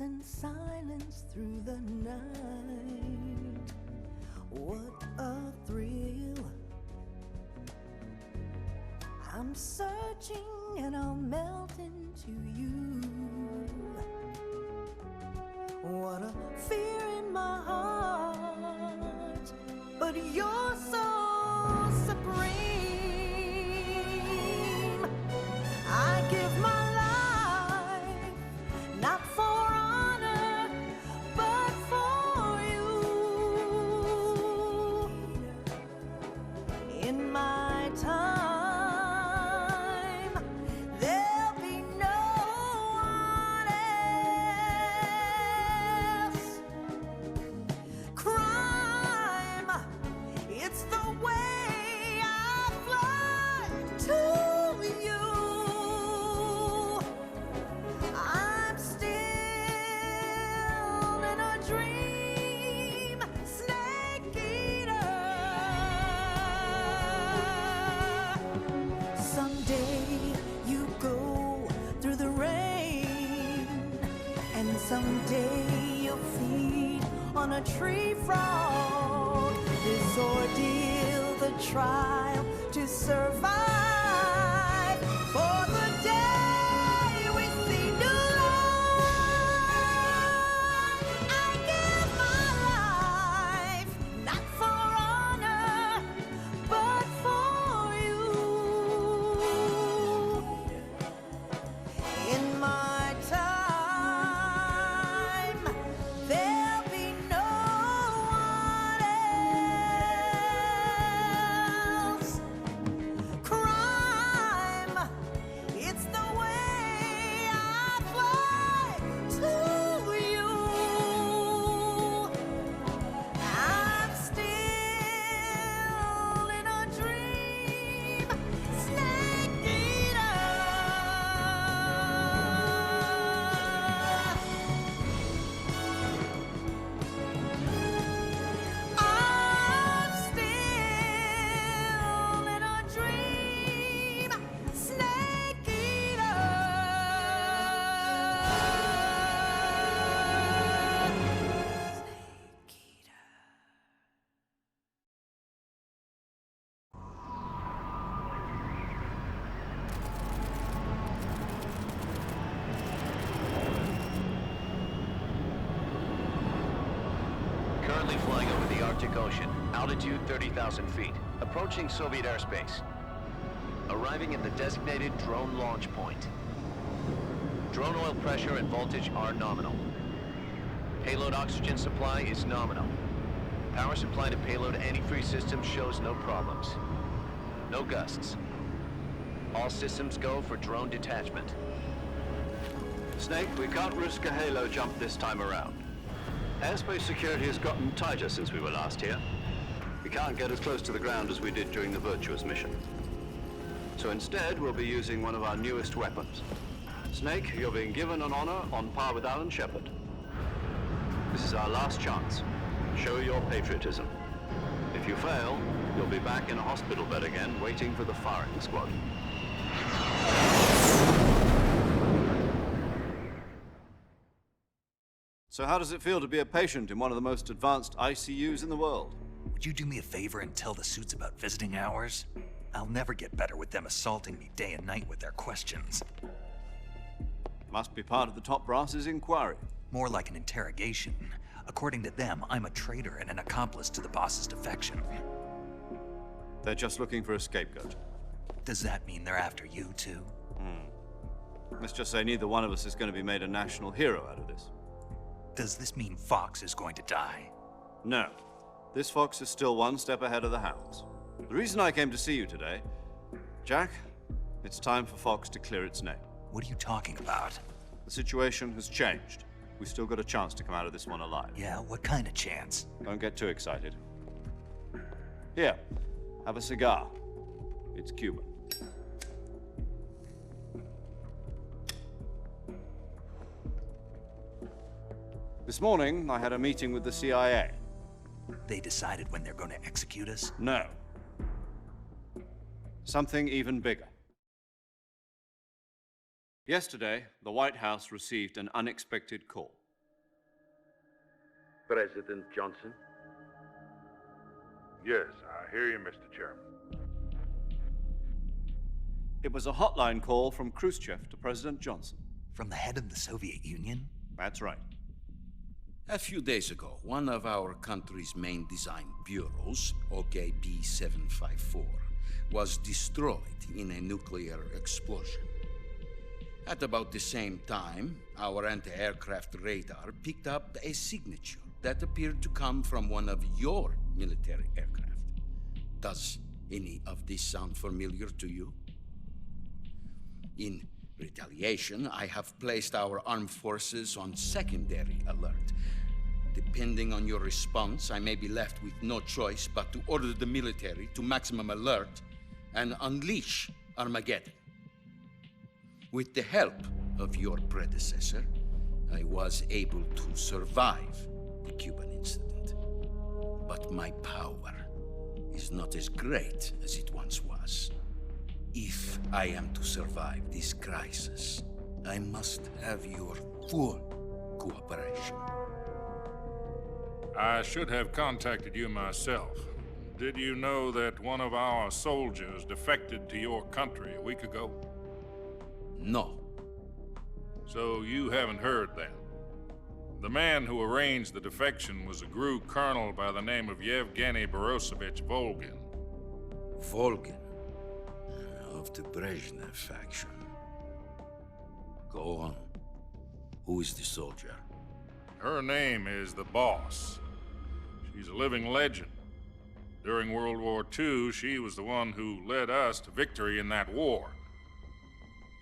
and silence through the night. What a thrill. I'm searching and I'll melt into you. What a fear in my heart, but you're so supreme. I give my life, not for honor, but for you. In my time, there'll be no one else. Crime, it's the way I fly to you. I'm still in a dream, snake eater. Someday you go through the rain, and someday you'll feed on a tree frog. This ordeal, the trial to survive, for the day we see new light. I give my life, not for honor, but for you. In my time, there'll be no one else. Crime, it's the way I fly to you. I'm still in a dream, snake eater. I'm still in a dream, snake eater. Snake eater. Currently flying over the Arctic Ocean, altitude 30,000 feet, approaching Soviet airspace. Arriving at the designated drone launch point. Drone oil pressure and voltage are nominal. Payload oxygen supply is nominal. Power supply to payload antifreeze system shows no problems. No gusts. All systems go for drone detachment. Snake, we can't risk a halo jump this time around. Airspace security has gotten tighter since we were last here. We can't get as close to the ground as we did during the Virtuous mission. So instead, we'll be using one of our newest weapons. Snake, you're being given an honor on par with Alan Shepard. This is our last chance. Show your patriotism. If you fail, you'll be back in a hospital bed again, waiting for the firing squad. So how does it feel to be a patient in one of the most advanced ICUs in the world? Would you do me a favor and tell the suits about visiting hours? I'll never get better with them assaulting me day and night with their questions. Must be part of the top brass's inquiry. More like an interrogation. According to them, I'm a traitor and an accomplice to the boss's defection. They're just looking for a scapegoat. Does that mean they're after you, too? Let's just say neither one of us is going to be made a national hero out of this. Does this mean Fox is going to die? No. This fox is still one step ahead of the hounds. The reason I came to see you today, Jack, it's time for Fox to clear its name. What are you talking about? The situation has changed. We've still got a chance to come out of this one alive. Yeah, what kind of chance? Don't get too excited. Here, have a cigar. It's Cuban. This morning, I had a meeting with the CIA. They decided when they're going to execute us? No. Something even bigger. Yesterday, the White House received an unexpected call. President Johnson? Yes, I hear you, Mr. Chairman. It was a hotline call from Khrushchev to President Johnson. From the head of the Soviet Union? That's right. A few days ago, one of our country's main design bureaus, OKB 754, was destroyed in a nuclear explosion. At about the same time, our anti-aircraft radar picked up a signature that appeared to come from one of your military aircraft. Does any of this sound familiar to you? In retaliation, I have placed our armed forces on secondary alert. Depending on your response, I may be left with no choice but to order the military to maximum alert and unleash Armageddon. With the help of your predecessor, I was able to survive the Cuban incident. But my power is not as great as it once was. If I am to survive this crisis, I must have your full cooperation. I should have contacted you myself. Did you know that one of our soldiers defected to your country a week ago? No. So you haven't heard then. The man who arranged the defection was a GRU colonel by the name of Yevgeny Borosovich Volgin. Volgin, of the Brezhnev faction. Go on. Who is the soldier? Her name is the Boss. She's a living legend. During World War II, she was the one who led us to victory in that war.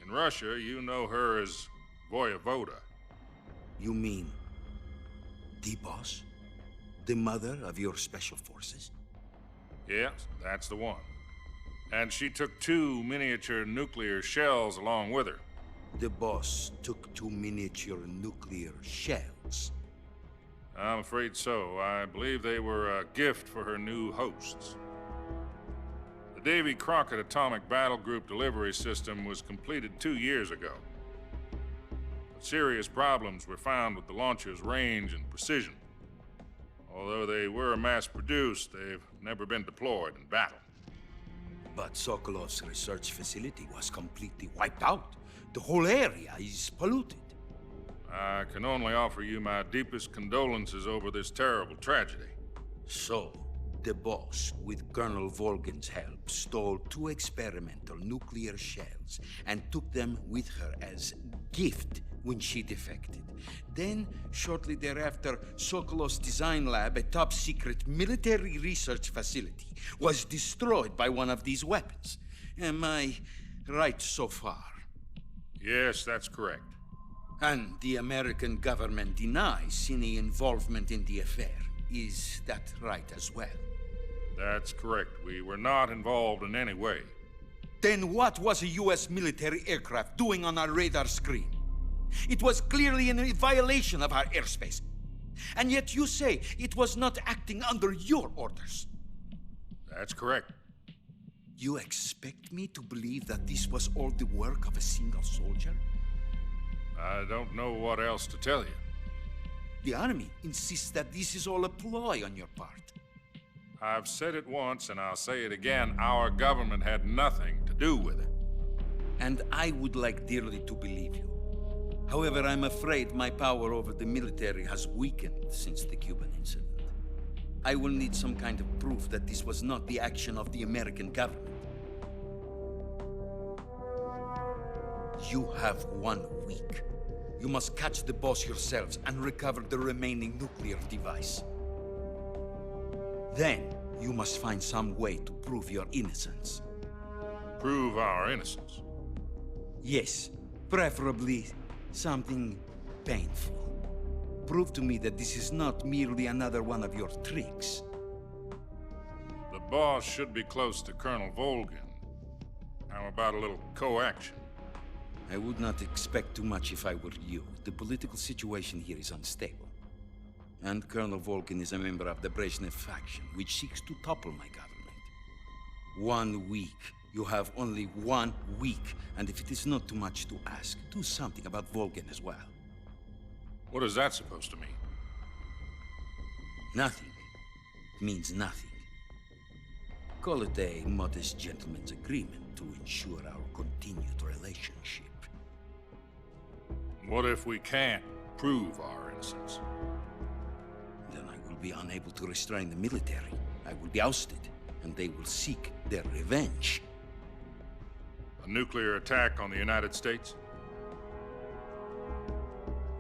In Russia, you know her as Voyevoda. You mean the Boss? The mother of your special forces? Yes, that's the one. And she took 2 miniature nuclear shells along with her. The Boss took 2 miniature nuclear shells. I'm afraid so. I believe they were a gift for her new hosts. The Davy Crockett Atomic Battle Group delivery system was completed 2 years ago. But serious problems were found with the launcher's range and precision. Although they were mass-produced, they've never been deployed in battle. But Sokolov's research facility was completely wiped out. The whole area is polluted. I can only offer you my deepest condolences over this terrible tragedy. So, the Boss, with Colonel Volgin's help, stole 2 experimental nuclear shells and took them with her as gift when she defected. Then, shortly thereafter, Sokolov's design lab, a top-secret military research facility, was destroyed by one of these weapons. Am I right so far? Yes, that's correct. And the American government denies any involvement in the affair. Is that right as well? That's correct. We were not involved in any way. Then what was a U.S. military aircraft doing on our radar screen? It was clearly in violation of our airspace. And yet you say it was not acting under your orders. That's correct. You expect me to believe that this was all the work of a single soldier? I don't know what else to tell you. The Army insists that this is all a ploy on your part. I've said it once and I'll say it again. Our government had nothing to do with it. And I would like dearly to believe you. However, I'm afraid my power over the military has weakened since the Cuban incident. I will need some kind of proof that this was not the action of the American government. You have 1 week. You must catch the Boss yourselves and recover the remaining nuclear device. Then, you must find some way to prove your innocence. Prove our innocence? Yes, preferably something painful. Prove to me that this is not merely another one of your tricks. The Boss should be close to Colonel Volgin. How about a little co-action? I would not expect too much if I were you. The political situation here is unstable. And Colonel Volgin is a member of the Brezhnev faction, which seeks to topple my government. 1 week. You have only 1 week. And if it is not too much to ask, do something about Volgin as well. What is that supposed to mean? Nothing means nothing. Call it a modest gentleman's agreement to ensure our continued relationship. What if we can't prove our innocence? Then I will be unable to restrain the military. I will be ousted, and they will seek their revenge. A nuclear attack on the United States?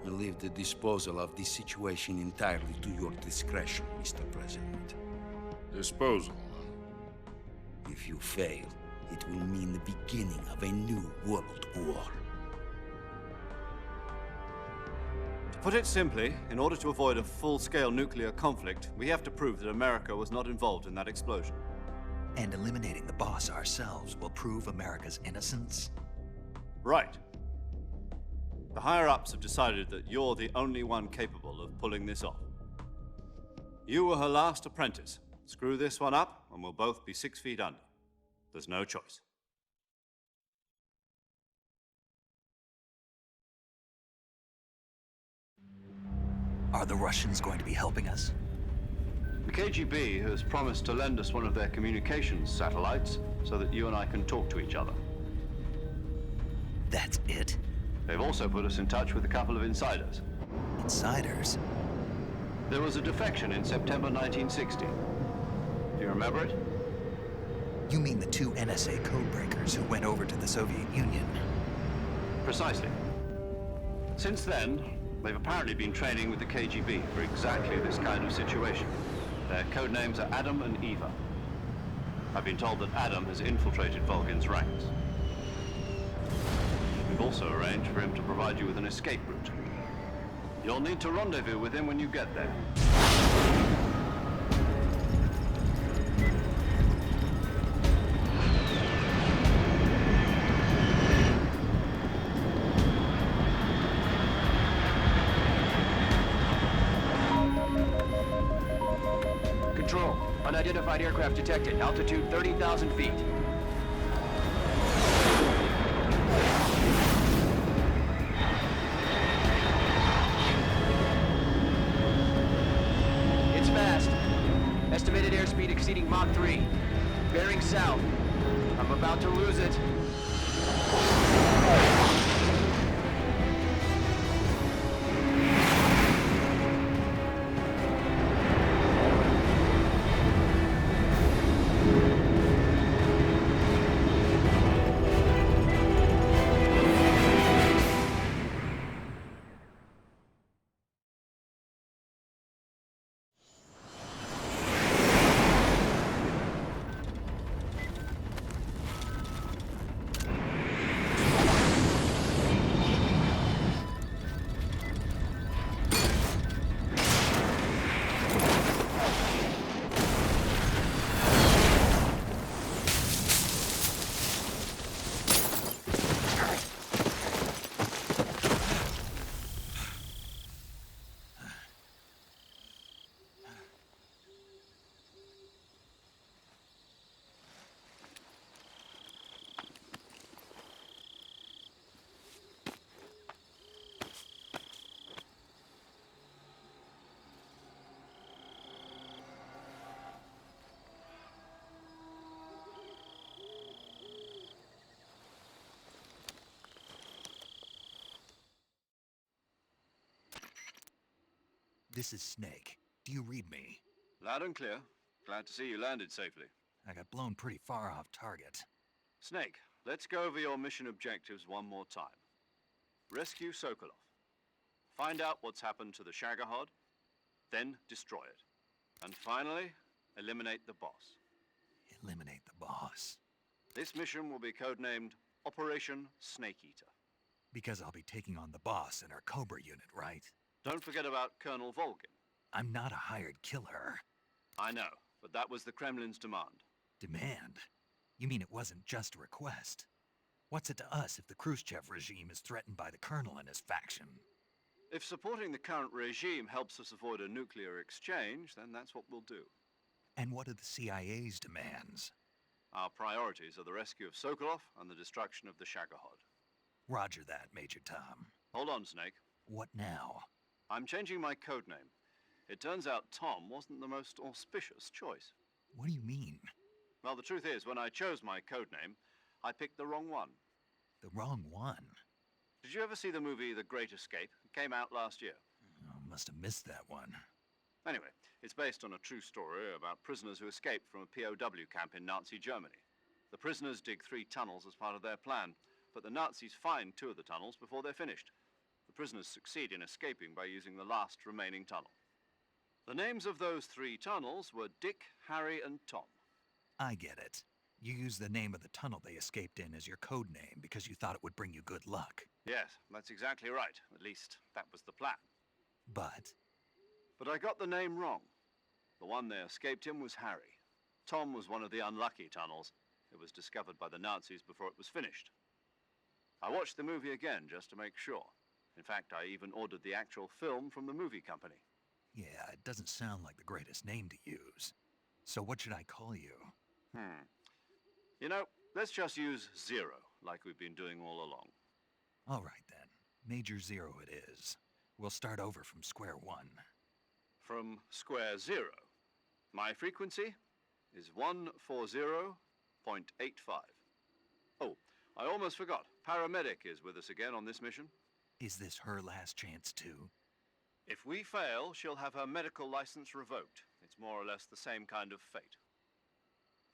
I leave the disposal of this situation entirely to your discretion, Mr. President. Disposal, huh? If you fail, it will mean the beginning of a new world war. To put it simply, in order to avoid a full-scale nuclear conflict, we have to prove that America was not involved in that explosion. And eliminating the boss ourselves will prove America's innocence? Right. The higher-ups have decided that you're the only one capable of pulling this off. You were her last apprentice. Screw this one up, and we'll both be 6 feet under. There's no choice. Are the Russians going to be helping us? The KGB has promised to lend us one of their communications satellites so that you and I can talk to each other. That's it? They've also put us in touch with a couple of insiders. Insiders? There was a defection in September 1960. Do you remember it? You mean the 2 NSA codebreakers who went over to the Soviet Union? Precisely. Since then, they've apparently been training with the KGB for exactly this kind of situation. Their code names are Adam and Eva. I've been told that Adam has infiltrated Volgin's ranks. We've also arranged for him to provide you with an escape route. You'll need to rendezvous with him when you get there. Control, unidentified aircraft detected. Altitude 30,000 feet. It's fast. Estimated airspeed exceeding Mach 3. Bearing south. I'm about to lose it. This is Snake. Do you read me? Loud and clear. Glad to see you landed safely. I got blown pretty far off target. Snake, let's go over your mission objectives one more time. Rescue Sokolov. Find out what's happened to the Shagohod, then destroy it. And finally, eliminate the boss. Eliminate the boss. This mission will be codenamed Operation Snake Eater. Because I'll be taking on the boss in our Cobra unit, right? Don't forget about Colonel Volgin. I'm not a hired killer. I know, but that was the Kremlin's demand. Demand? You mean it wasn't just a request? What's it to us if the Khrushchev regime is threatened by the Colonel and his faction? If supporting the current regime helps us avoid a nuclear exchange, then that's what we'll do. And what are the CIA's demands? Our priorities are the rescue of Sokolov and the destruction of the Shagohod. Roger that, Major Tom. Hold on, Snake. What now? I'm changing my code name. It turns out Tom wasn't the most auspicious choice. What do you mean? Well, the truth is, when I chose my codename, I picked the wrong one. The wrong one. Did you ever see the movie The Great Escape? It came out last year. Oh, must have missed that one. Anyway, it's based on a true story about prisoners who escaped from a POW camp in Nazi Germany. The prisoners dig 3 tunnels as part of their plan, but the Nazis find 2 of the tunnels before they're finished. The prisoners succeed in escaping by using the last remaining tunnel. The names of those 3 tunnels were Dick, Harry, and Tom. I get it. You used the name of the tunnel they escaped in as your code name because you thought it would bring you good luck. Yes, that's exactly right. At least, that was the plan. But But I got the name wrong. The one they escaped in was Harry. Tom was one of the unlucky tunnels. It was discovered by the Nazis before it was finished. I watched the movie again just to make sure. In fact, I even ordered the actual film from the movie company. yeah, it doesn't sound like the greatest name to use. So what should I call you? You know, let's just use Zero, like we've been doing all along. All right then. Major Zero it is. We'll start over from square one. From square 0. My frequency is 140.85. Oh, I almost forgot. Paramedic is with us again on this mission. Is this her last chance too? If we fail, she'll have her medical license revoked. It's more or less the same kind of fate.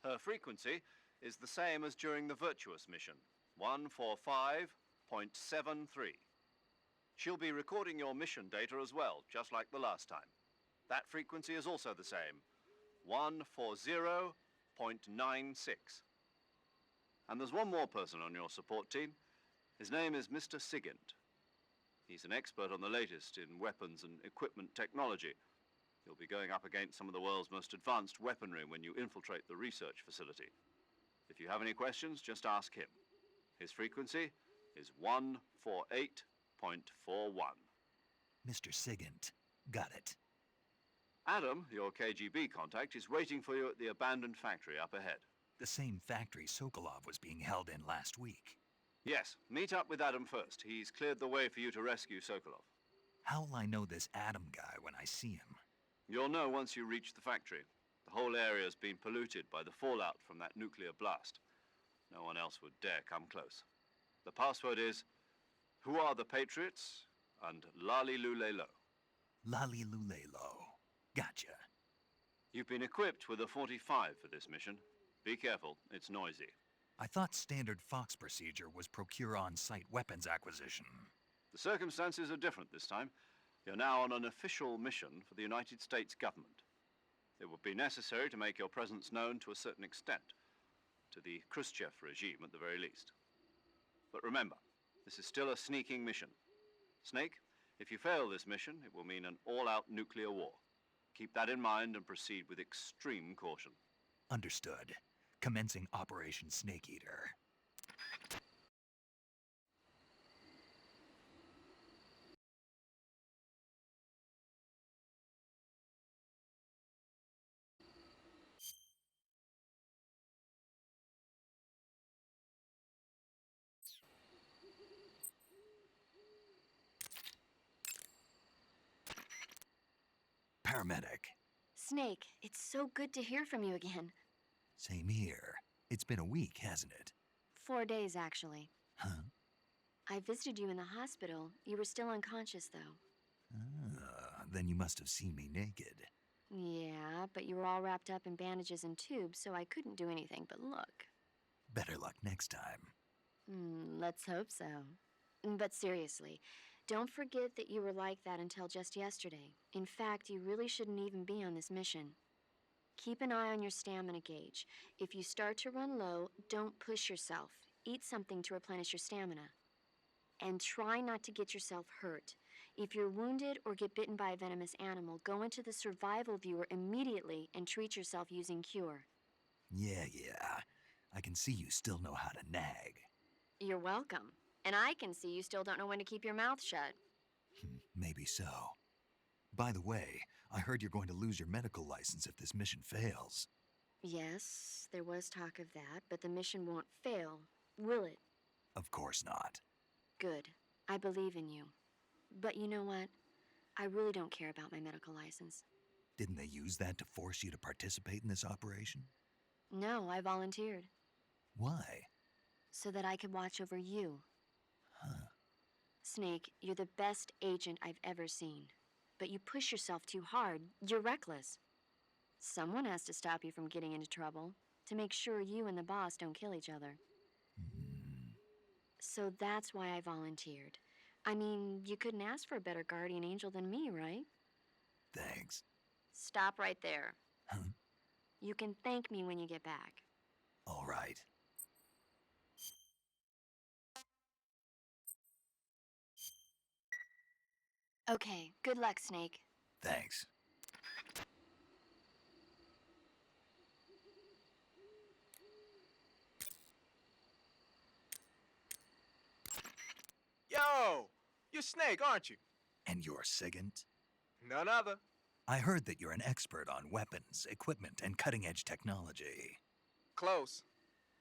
Her frequency is the same as during the Virtuous mission, 145.73. She'll be recording your mission data as well, just like the last time. That frequency is also the same, 140.96. And there's one more person on your support team. His name is Mr. Sigint. He's an expert on the latest in weapons and equipment technology. You'll be going up against some of the world's most advanced weaponry when you infiltrate the research facility. If you have any questions, just ask him. His frequency is 148.41. Mr. Sigint. Got it. Adam, your KGB contact, is waiting for you at the abandoned factory up ahead. The same factory Sokolov was being held in last week. Yes, meet up with Adam first. He's cleared the way for you to rescue Sokolov. How'll I know this Adam guy when I see him? You'll know once you reach the factory. The whole area's been polluted by the fallout from that nuclear blast. No one else would dare come close. The password is, "Who are the Patriots?" and Lali Lule Lo. Lali Lulelo. Gotcha. You've been equipped with a 45 for this mission. Be careful, it's noisy. I thought standard Fox procedure was procure on-site weapons acquisition. The circumstances are different this time. You're now on an official mission for the United States government. It would be necessary to make your presence known to a certain extent, to the Khrushchev regime at the very least. But remember, this is still a sneaking mission. Snake, if you fail this mission, it will mean an all-out nuclear war. Keep that in mind and proceed with extreme caution. Understood. Commencing Operation Snake Eater. Paramedic. Snake, it's so good to hear from you again. Same here. It's been a week, hasn't it? 4 days, actually. Huh? I visited you in the hospital. You were still unconscious, though. Then you must have seen me naked. Yeah, but you were all wrapped up in bandages and tubes, so I couldn't do anything but look. Better luck next time. Let's hope so. But seriously, don't forget that you were like that until just yesterday. In fact, you really shouldn't even be on this mission. Keep an eye on your stamina gauge. If you start to run low, don't push yourself. Eat something to replenish your stamina. And try not to get yourself hurt. If you're wounded or get bitten by a venomous animal, go into the survival viewer immediately and treat yourself using Cure. Yeah. I can see you still know how to nag. You're welcome. And I can see you still don't know when to keep your mouth shut. Maybe so. By the way, I heard you're going to lose your medical license if this mission fails. Yes, there was talk of that, but the mission won't fail, will it? Of course not. Good. I believe in you. But you know what? I really don't care about my medical license. Didn't they use that to force you to participate in this operation? No, I volunteered. Why? So that I could watch over you. Huh. Snake, you're the best agent I've ever seen. But you push yourself too hard. You're reckless. Someone has to stop you from getting into trouble, to make sure you and the boss don't kill each other. So that's why I volunteered. I mean, you couldn't ask for a better guardian angel than me, right? Thanks. Stop right there. Huh? You can thank me when you get back. All right. Okay, good luck, Snake. Thanks. Yo! You're Snake, aren't you? And you're Sigint? None other. I heard that you're an expert on weapons, equipment, and cutting-edge technology. Close.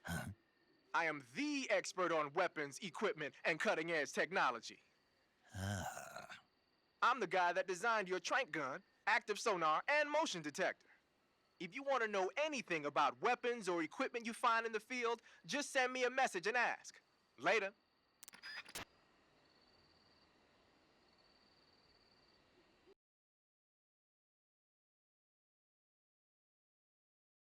Huh? I am the expert on weapons, equipment, and cutting-edge technology. Ah. I'm the guy that designed your trank gun, active sonar, and motion detector. If you want to know anything about weapons or equipment you find in the field, just send me a message and ask. Later.